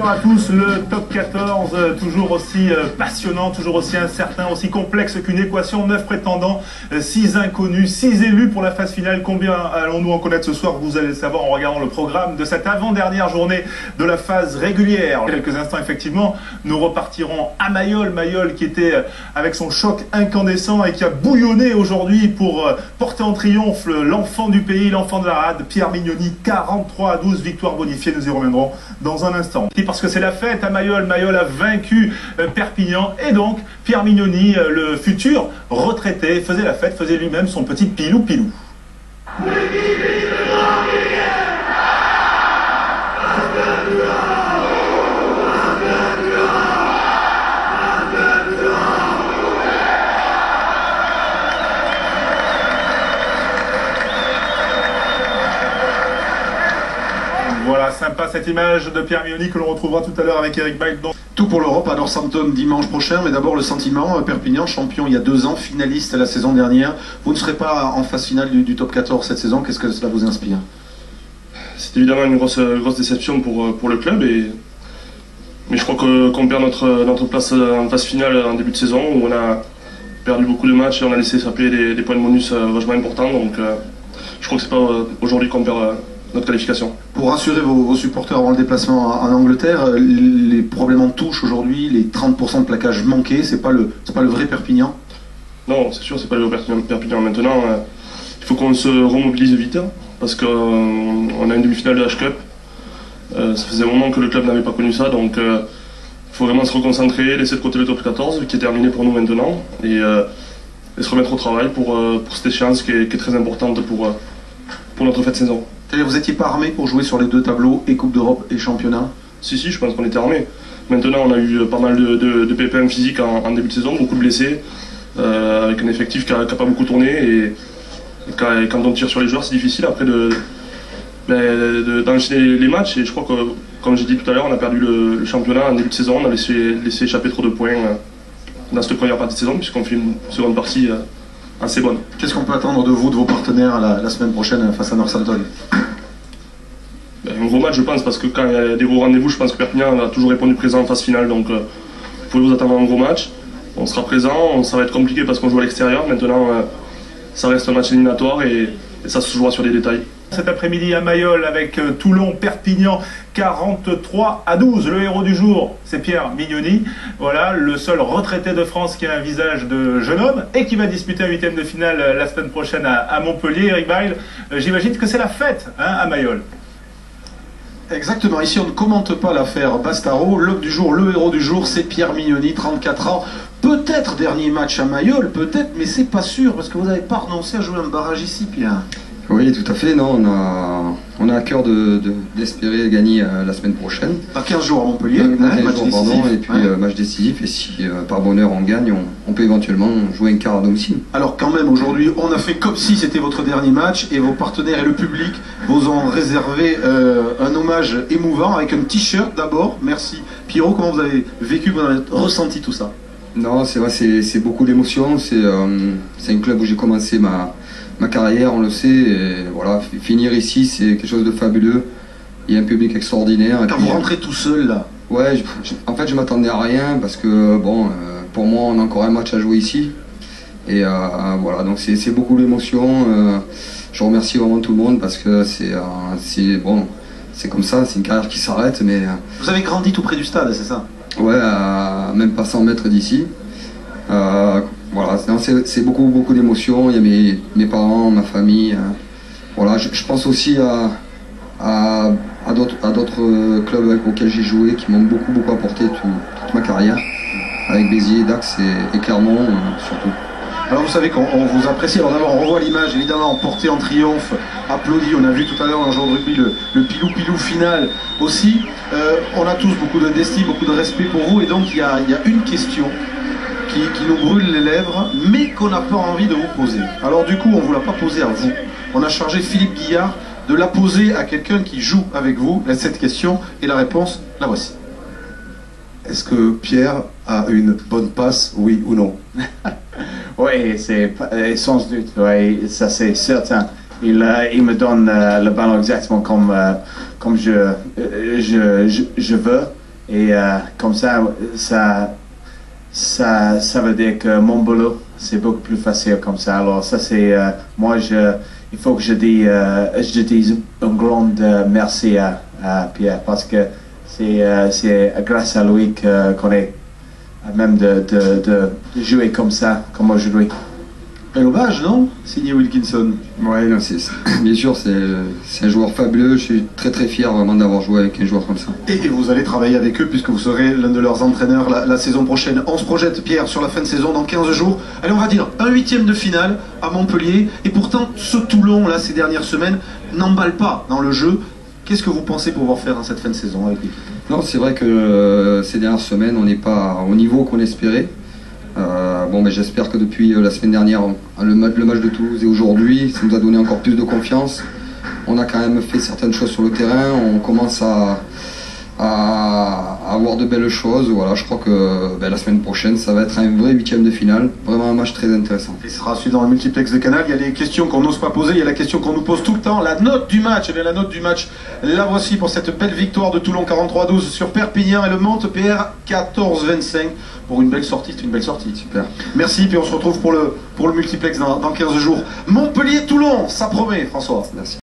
à tous. Le top 14, toujours aussi passionnant, toujours aussi incertain, aussi complexe qu'une équation. 9 prétendants, 6 inconnus, 6 élus pour la phase finale. Combien allons-nous en connaître ce soir? Vous allez le savoir en regardant le programme de cette avant-dernière journée de la phase régulière. En quelques instants, effectivement, nous repartirons à Mayol. Mayol qui était avec son choc incandescent et qui a bouillonné aujourd'hui pour porter en triomphe l'enfant du pays, l'enfant de la rade, Pierre Mignoni. 43-12, victoire bonifiée. Nous y reviendrons dans un instant. Et parce que c'est la fête à Mayol. Mayol a vaincu Perpignan et donc Pierre Mignoni, le futur retraité, faisait la fête, faisait lui-même son petit pilou-pilou. Voilà, sympa cette image de Pierre Mignoni que l'on retrouvera tout à l'heure avec Eric Bail. Tout pour l'Europe à Northampton dimanche prochain, mais d'abord le sentiment, Perpignan, champion il y a 2 ans, finaliste la saison dernière. Vous ne serez pas en phase finale du top 14 cette saison, qu'est-ce que cela vous inspire? C'est évidemment une grosse déception pour le club, mais je crois qu'on perd notre place en phase finale en début de saison, où on a perdu beaucoup de matchs et on a laissé s'appeler des points de bonus vachement importants, donc je crois que c'est pas aujourd'hui qu'on perd notre qualification. Pour rassurer vos supporters avant le déplacement en Angleterre, les problèmes en touche aujourd'hui, les 30% de plaquage manqués, c'est pas le vrai Perpignan? Non, c'est sûr, c'est pas le vrai Perpignan maintenant. Il faut qu'on se remobilise vite, parce qu'on a une demi-finale de H-Cup. Ça faisait un moment que le club n'avait pas connu ça, donc il faut vraiment se reconcentrer, laisser de côté le top 14, qui est terminé pour nous maintenant, et se remettre au travail pour cette échéance qui est très importante pour notre fin de saison. Vous n'étiez pas armé pour jouer sur les 2 tableaux, et Coupe d'Europe et Championnat? Si, je pense qu'on était armé. Maintenant, on a eu pas mal de pépins physiques en début de saison, beaucoup de blessés, avec un effectif qui n'a pas beaucoup tourné. Et quand on tire sur les joueurs, c'est difficile après d'enchaîner les matchs. Et je crois que, comme j'ai dit tout à l'heure, on a perdu le championnat en début de saison. On a laissé échapper trop de points dans cette première partie de saison, puisqu'on fait une seconde partie assez bonne. Qu'est-ce qu'on peut attendre de vous, de vos partenaires la semaine prochaine face à Northampton? Un gros match, je pense, parce que quand il y a des gros rendez-vous, je pense que Perpignan a toujours répondu présent en phase finale, donc vous pouvez vous attendre à un gros match. On sera présent, ça va être compliqué parce qu'on joue à l'extérieur. Maintenant, ça reste un match éliminatoire et ça se jouera sur des détails. Cet après-midi à Mayol avec Toulon, Perpignan, 43-12. Le héros du jour, c'est Pierre Mignoni. Voilà, le seul retraité de France qui a un visage de jeune homme et qui va disputer un 8e de finale la semaine prochaine à Montpellier. Eric Bail, j'imagine que c'est la fête à Mayol. Exactement, ici on ne commente pas l'affaire Bastaro. L'homme du jour, le héros du jour, c'est Pierre Mignoni, 34 ans. Peut-être dernier match à Mayol, peut-être, mais c'est pas sûr, parce que vous n'avez pas renoncé à jouer un barrage ici, Pierre. Oui, tout à fait. Non, on a à cœur d'espérer gagner la semaine prochaine. Dans 15 jours à Montpellier, match décisif. Et puis match décisif. Et si par bonheur on gagne, on peut éventuellement jouer un quart à domicile. Alors quand même, aujourd'hui, on a fait comme si c'était votre dernier match et vos partenaires et le public vous ont réservé un hommage émouvant avec un t-shirt d'abord. Merci. Pierrot, comment vous avez vécu, vous avez ressenti tout ça? Non, c'est vrai, c'est beaucoup d'émotions. C'est un club où j'ai commencé ma carrière, on le sait, et voilà, finir ici c'est quelque chose de fabuleux. Il y a un public extraordinaire. Quand vous rentrez tout seul là? Ouais, en fait je m'attendais à rien parce que bon, pour moi on a encore un match à jouer ici. Et voilà, donc c'est beaucoup d'émotions. Je remercie vraiment tout le monde parce que c'est bon, c'est comme ça, c'est une carrière qui s'arrête. Mais vous avez grandi tout près du stade, c'est ça? Ouais, à même pas 100 mètres d'ici. Voilà, c'est beaucoup d'émotions. Il y a mes parents, ma famille. Voilà, je pense aussi à d'autres clubs auxquels j'ai joué qui m'ont beaucoup apporté toute ma carrière, avec Béziers, Dax et Clermont surtout. Alors vous savez qu'on vous apprécie. Alors d'abord on revoit l'image évidemment portée en triomphe, applaudi. On a vu tout à l'heure dans le jour de rugby le pilou-pilou final aussi. On a tous beaucoup d'estime, beaucoup de respect pour vous, et donc il y a une question qui nous brûle les lèvres, mais qu'on n'a pas envie de vous poser. Alors du coup, on ne vous l'a pas posée à vous. On a chargé Philippe Guillard de la poser à quelqu'un qui joue avec vous, cette question, et la réponse, la voici. Est-ce que Pierre a une bonne passe, oui ou non? Oui, c'est sans doute, oui, ça c'est certain. Il me donne le ballon exactement comme je veux. Et comme ça veut dire que mon boulot, c'est beaucoup plus facile comme ça. Alors ça, c'est il faut que je dise un grand merci à Pierre, parce que c'est grâce à lui qu'on est même de jouer comme ça, comme aujourd'hui. Bel hommage, non? Signé Wilkinson. Ouais, non, bien sûr, c'est un joueur fabuleux. Je suis très très fier vraiment d'avoir joué avec un joueur comme ça. Et vous allez travailler avec eux puisque vous serez l'un de leurs entraîneurs la saison prochaine. On se projette, Pierre, sur la fin de saison dans 15 jours. Allez, on va dire un 8e de finale à Montpellier. Et pourtant, ce Toulon, là, ces dernières semaines, n'emballe pas dans le jeu. Qu'est-ce que vous pensez pouvoir faire dans cette fin de saison avec l'équipe? Non, c'est vrai que ces dernières semaines, on n'est pas au niveau qu'on espérait. Mais j'espère que depuis la semaine dernière, le match de Toulouse et aujourd'hui, ça nous a donné encore plus de confiance. On a quand même fait certaines choses sur le terrain, on commence à avoir de belles choses. Voilà, je crois que la semaine prochaine, ça va être un vrai 8e de finale, vraiment un match très intéressant. Il sera suivi dans le multiplex de Canal. Il y a les questions qu'on n'ose pas poser, il y a la question qu'on nous pose tout le temps, la note du match. Eh bien, la note du match, la voici pour cette belle victoire de Toulon 43-12 sur Perpignan et le Montpellier 14-25. Pour une belle sortie, c'est une belle sortie. Super. Merci, puis on se retrouve pour le multiplex dans 15 jours. Montpellier-Toulon, ça promet, François. Merci.